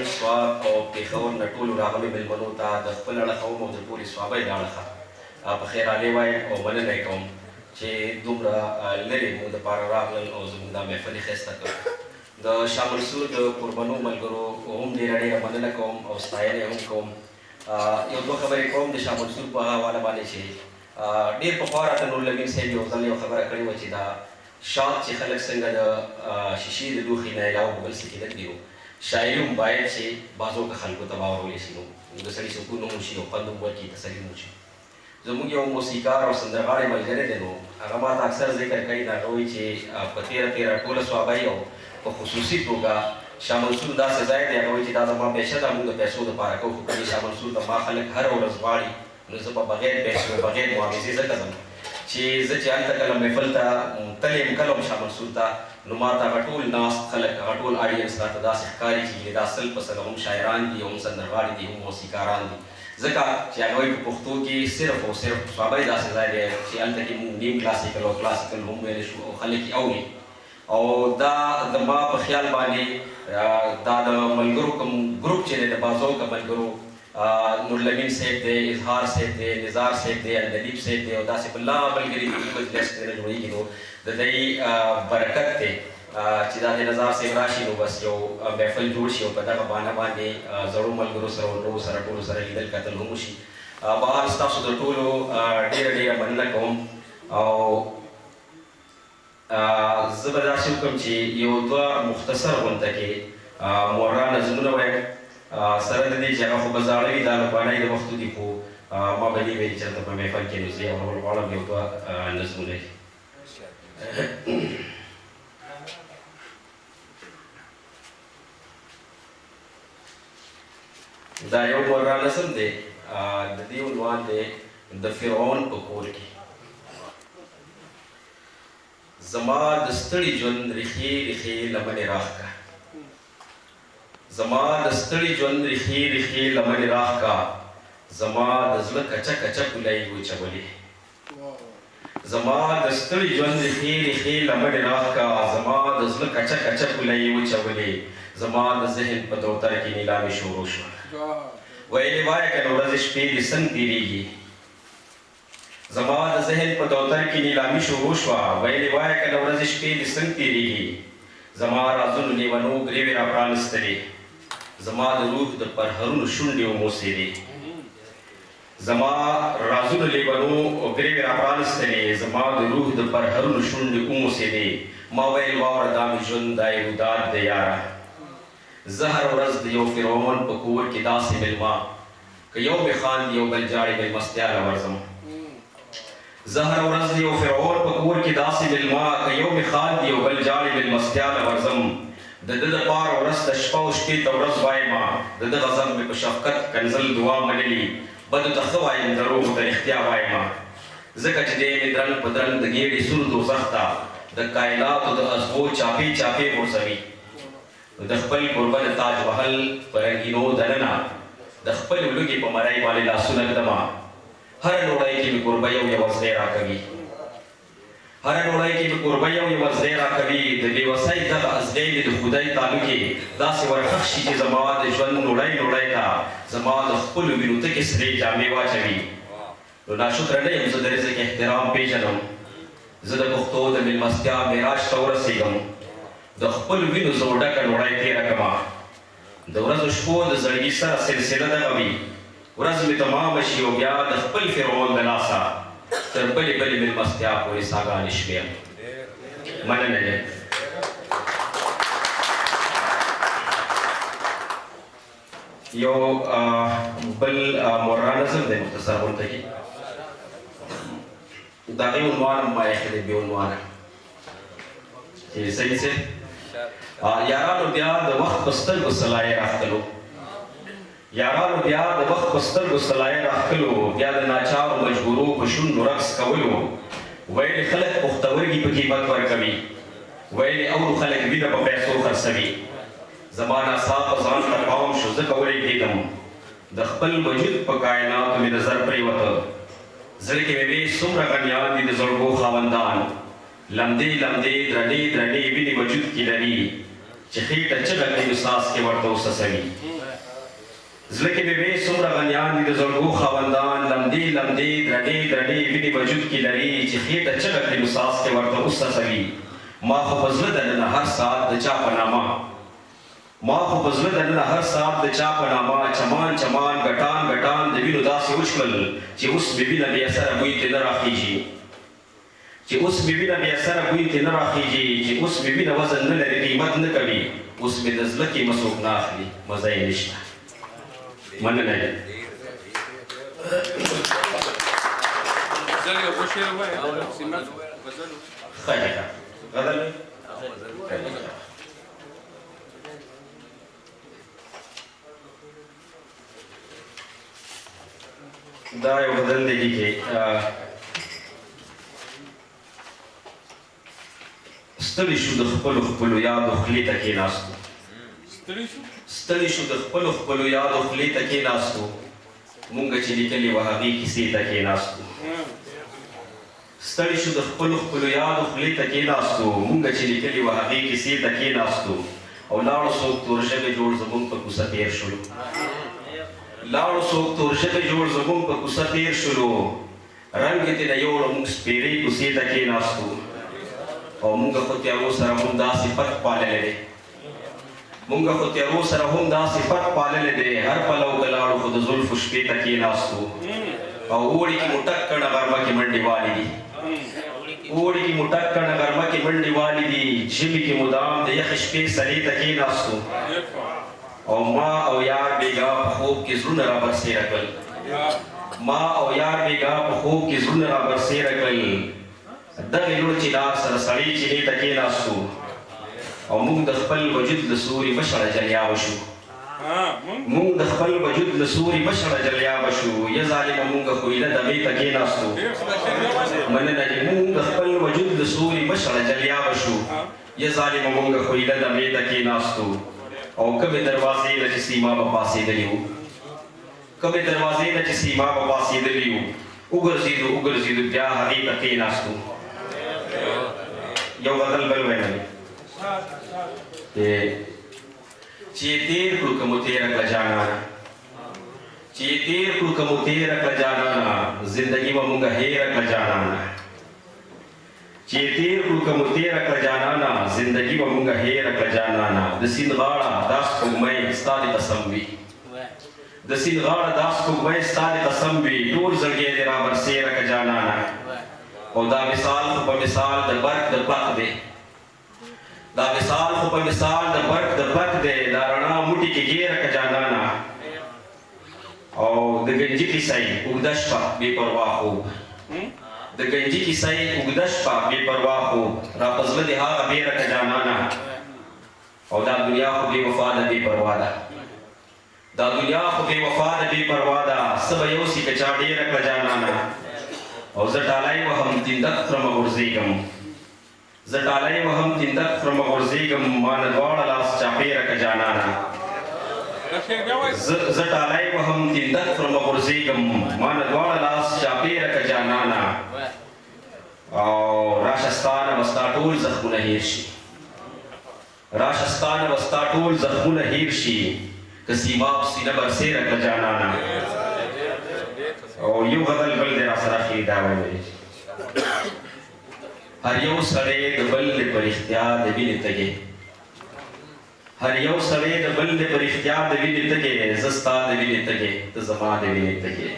افغانستان سواب او پېښور نه ټولو راغلو مېلمنو ته د خپل اړخه هم او د ټولې سوابۍ د اړخه په خیر علي وایم او مننه یې کوم چې دومره لرې مو دپاره راغلل او زموږ دا محفل یې ښایسته کړ. د شاه منصور د قربانو ملګرو هم ډېره مننه کوم او ستاینه هم کوم. یو دوه خبرې کوم د شاه منصور په حواله باندې چې ډېر پخوا راته نورالامین صاحب یو ځل یو خبره کړې وه چې دا شات چې خلک څنګه د شیشې د لوښي نه علاوه په بل څه کې لږ دي شاعري هم باید چې بعضو که خلکو ته واورولی شي نو د سړي سکون هم وشي او خوند هم ورکړي تسلي هم وشي. زموږ یو موسیقار او سندرغاړی ملګری دی نو هغه ما ته اکثر ذکر کوي د هغه وایي چې په تېره ټوله سوابۍ او په خصوصي توګه شاه منصور داسې ځای دی هغه وایي چې دا زما پیشه ده موږ د پیسو دپاره کوو خو کله شاه منصور ته ما خلک هره ورځ غواړي نو زه په بغیر پیسو بغیر معاوضې ځکه ځم چې زه چې هلته کله محفل ته تللی یم کله هم شاه منصور ته نو ما ته هغه ټول ناست خلک هغه ټول آډینس راته داسې ښکاري چې دا سل په سل هم شاعران دي هم سندرغاړي دي هم موسیقاران دي ځکه چې هغه وایي په پښتو کې صرف او صرف سوابۍ داسې ځای دی چې هلته کې موږ نیم کلاسیکل او کلاسیکل هم ویلی شو او خلک یې اوري او دا زما په خیال باندې دا د ملګرو کوم ګروپ چې دی د بازو که ملګرو نورالامین صاحب دی اظهار صاحب دی نزار صاحب دی الندیب صاحب دی او داسې بله ملګري دي مجلس کې نه جوړېږي نو د دوی برکت دی چې دا د نزار صاحب راشي نو بس یو محفل جوړ شي او په دغه بهانه باندې زړو ملګرو سره ورو سره ټولو سره لیدل کتل هم وشي. بهر ستاسو د ټولو ډېره مننه کوم او زه به داسې وکړم چې یو دوه مختصر غونته کې مورا نظمونه وایم سره د دې چې هغه خو به زاړه وي دا لوبانۍ د وختو دي خو ما به دې ویلي چې هلته په محفل کې نو زه یې اورول غواړم یو دوه نظمونه دا یو مورا نظم دی د دې عنوان دی د فرعون په کور کې. زما د ستړي ژوند ریښې ریښې لمنې راښکه زما د ستړي ژوند ریښې ریښې لمنې راښکه زما د زړه کچه کچه ګولۍ وچولې زما د ستړي ژوند ریښې ریښې لمنې راښکه زما د زړه کچه کچه ګولۍ وچولې زما د ذهن په دوتر کې نیلامې شروع شوه ویلې وایه که نو ورځې شپې دې څنګ تېرېږي زما د ذهن په دوتر کې نیلامي شروع شوه ویلې وایه که نو ورځې شپې دې څنګ تېرېږي زما رازونو لیونو ګرېوې را پرانستلې زما د روح د پرهرونو شونډې وموسېدې زما رازونو لیونو ګرېوې را پرانستلې زما د روح د پرهرونو شونډې وموسېدې ما ویل واوره دا مې ژوند دا یې وداد دی یاره زه هره ورځ د یو فرعون په کور کې داسې مېلمه که یو مې خاندي یو بل جاړي مېلمستیا ورځم زه هره ورځ د یو فرعون په کور کې داسې مېلمه که یو مې خاندي یو بل جاړي مېلمستیا ورځم د ده دپاره ورځ د شپه او شپې ته ورځ وایمه د ده غضب مې په شفقت کنځل دعا منلي بدو ته ښه وایم دروغو ته رښتیا وایمه ځکه چې دی مې درنګ په درنګ د ګېډې سور دوزخ ته د کائناتو د ازغو چاپې چاپې غورځوي د خپل کوربه د تاج محل په رنګینو دننه د خپل لوږې په مرۍ باندې لاسونه ږدمه هره ډوډۍ کې مې کوربه یو یو ازغی راکوي هره ډوډۍ کې مې کوربه یو یو ازغی راکوي د بېوسۍ دغه ازغی مې د خدای تعلقې داسې ورخښ شي چې زما د ژوند نوړی نوړی ته زما د خپلو وینو تکې سرې جامې واچوي نو ناشکره نه یم زه د رزق احترام پېژنم زه د پښتو د مېلمستیا معراج ته ورسېږم د خپل وینو زه ډکه ډوډۍ تېره کړمه د ورځو شپو د زړګي سره سلسله دغه وي ورځ مې تمامه شي او بیا د خپل فرعون د لاسه تر بلې بلې مېلمستیا پورې ساګانې شویم. مننه دی. یو بل مورا نظم دی مختصر غونته کې د هغې عنوان هم ما ایښی دی بې عنوانه چې سید صاحب یارانو بیا د وخت په سترګو سلایې راښکلو یارانو بیا د وخت په سترګو سلایې راښکلو بیا د ناچارو مجبورو په شونډو رقص کولو ویلې خلک پختورګي په قیمت ورکوي ویلې اورو خلک وینه په پیسو خرڅوي زما ناڅاپه ځان ته پام شو ځکه ولېږدېدم د خپل وجود په کائناتو مې نظر پرېوته زړه کې مې وې څومره غنیان دي د زړګو خاوندان لمدې لمدې درنې درنې وینې وجود کې لري چې خېټه چغه کړي نو ساس کې ورته وسسوي زړه کې به وې څومره غنیان دي د زړګو خاوندان لمدې لمدې درډې درډې وینې وجود کې لري چې خېټه چغه کړي نو ساس کې ورته وسسوي ما خو په زړه دننه هر ساعت د چا په نامه ما خو په زړه دننه هر ساعت د چا په نامه چمان چمان ګټان ګټان د وینو داسې وشکل چې اوس مې وینه بې اثره بوی ترې نه راخېږي چې اوس مې وینه بې اثره بوی ترې نه راخېږي چې اوس مې وینه وزن نه لري قیمت نه کوي اوس مې د زړه کې څوک نه اخلي مزه یې نشته مننه یې ښه دی غزل دا یو غزل دی کې ستړي شو د خپلو خپلو یادو خولې ته کېناستو ستړي شو د خپلو خپلو یادو خولې ته کېناستو مونږ چې لیکلې وه هغې کیسې ته کېناستو ستړي شو د خپلو خپلو یادو خولې ته کېناستو مونږ چې لیکلې وه هغې کیسې ته کېناستو او لاړو څوک تور ژبې جوړ زمونږ په کوڅه تېر شولو لاړو څوک تور ژبې جوړ زمونږ په کوڅه تېر شولو رنګ یې ترې یوړو مونږ سپېرې کوڅې ته کېناستو او مونږ خو تیارو سره هم دا صفت پاللی دی مونږ خو تیارو سره هم دا صفت پاللی دی هر پلو که لاړو خو د زلفو شپې ته کېناستو او اوړي کې مو ټک کړه غرمه کې منډې والې دي اوړي کې مو ټک کړه غرمه کې منډې والې دي ژمي کې مدام د یخې شپې سرې ته کېناستو او ما او یار بیګا په خوب کې زړونه را برسېره کړل ما او یار بیګا په خوب کې زړونه را برسېره کړل دغې لوړ چنار سره سړې چینې ته کېناستو او موږ د خپل وجود له سوري مشړه جلیا وشو موږ د خپل وجود له سوري مشړه جلیا وشو یا ظالمه موږ خویله دمې ته کېناستو مننه چې موږ د خپل وجود له سوري مشړه جلیا وشو یا ظالمه موږ خویله دمې ته کېناستو او کومې دروازې نه چې سیما به پاسېدلي وو کومې دروازې نه چې سیما به پاسېدلي وو وګرځېدو بیا هغې ته کېناستو یو غزل بل ویلی چې تېر کړو که مو تېره کړه جانانه چې تېر کړو که مو تېره کړه جانانه زندګي به مونږه هېره کړه جانانه چې تېر کړو که مو تېره کړه جانانه زندګي به مونږه هېره کړه جانانه د سیند غاړه دا سپوږمۍ ستا د قسم وي د سیند غاړه دا سپوږمۍ ستا د قسم وي ټول زړګی دې را برسېره کړه جانانه او دا مثال خو په مثال د برق د پک دی دا مثال خو په مثال د برق د پک دی دا رڼا موټي کې ګیره که جانانه او د ګنجي کیسه یې اوږده شپه بې پروا خوب د ګنجي کیسه یې اوږده شپه بې پروا خوب را په زړه دې هغه بیره که جانانه او دا دنیا خو بې وفا ده بې پروا ده دا دنیا خو بې وفا ده بې پروا ده څه به یوسي که چا ډېره کړه جانانه او زه ټالی وهم تندک خورمه غورځېږم زه ټالی وهم تندک خورمه غورځېږم ما نه دواړه لاس چاپېره که جانانه زه ټالی وهم تندک خورمه غورځېږم ما نه دواړه لاس چاپېره که جانانه او راشه ستا نه به ستا ټول زخمونه هېر شي راشه ستا نه به ستا ټول زخمونه هېر شي که سیماب سینه برسېره کړه جانانه او یو غزل بل دی راسره اخري دا ویلی هر یو سړی د بل دی په رښتیا د وینې تږی هر یو سړی د بل دی په رښتیا د وینې تږی زه ستا د وینې تږی ته زما د وینې تږی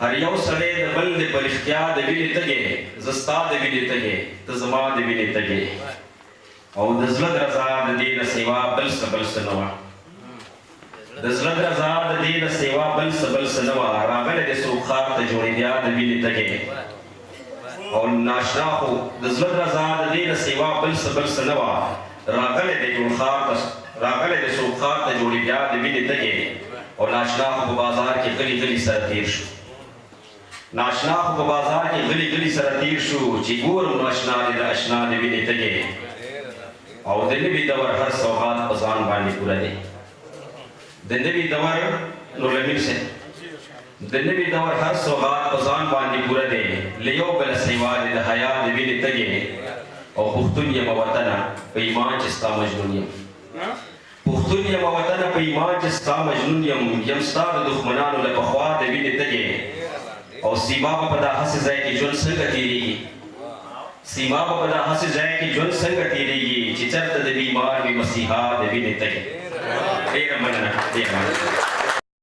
هر یو سړی د بل دی په رښتیا د وینې تږی زه ستا د وینې تږی ته زما د وینې تږی او د زړه درزا د دې نه سوا بل څه نه وه د زړه درزا د دې نه سوا بل څه نه وه راغلی دی څوک ښار ته جوړېدیا د وینې تږی او ناشنا خو د زړه درزا د دې نه سوا بل څه نه وه راغلی دی څوک ښار ته جوړېدیا د وینې تږی او ناشنا خو په بازار کې غلي سره تېر شو ناشنا خو په بازار کې غلي سره تېر شو چې ګورم ناشنا دی د اشنا د وینې تږی او د نوي دور هر سوغات په ځان باندې پوره دی د نوي دور نور لمین صاحب د نوي دور هر سوغات په ځان باندې پوره دی له یو بله سیوا دی د حیا د وینې تږی او پښتون یم وطنه په ایمان چې ستا مجنون یم پښتون یم وطنه په ایمان چې ستا مجنون یم ستا د دښمنانو له پخوا د وینې تږې او سیما به په دا هسې ځای کې ژوند څنګه تېرېږي سیما به په دا هسې ځای کې ژوند څنګه تېرېږي چې چېرته د بیمار وي مسیحا د وینې تږې ډېره مننه ډېره مننه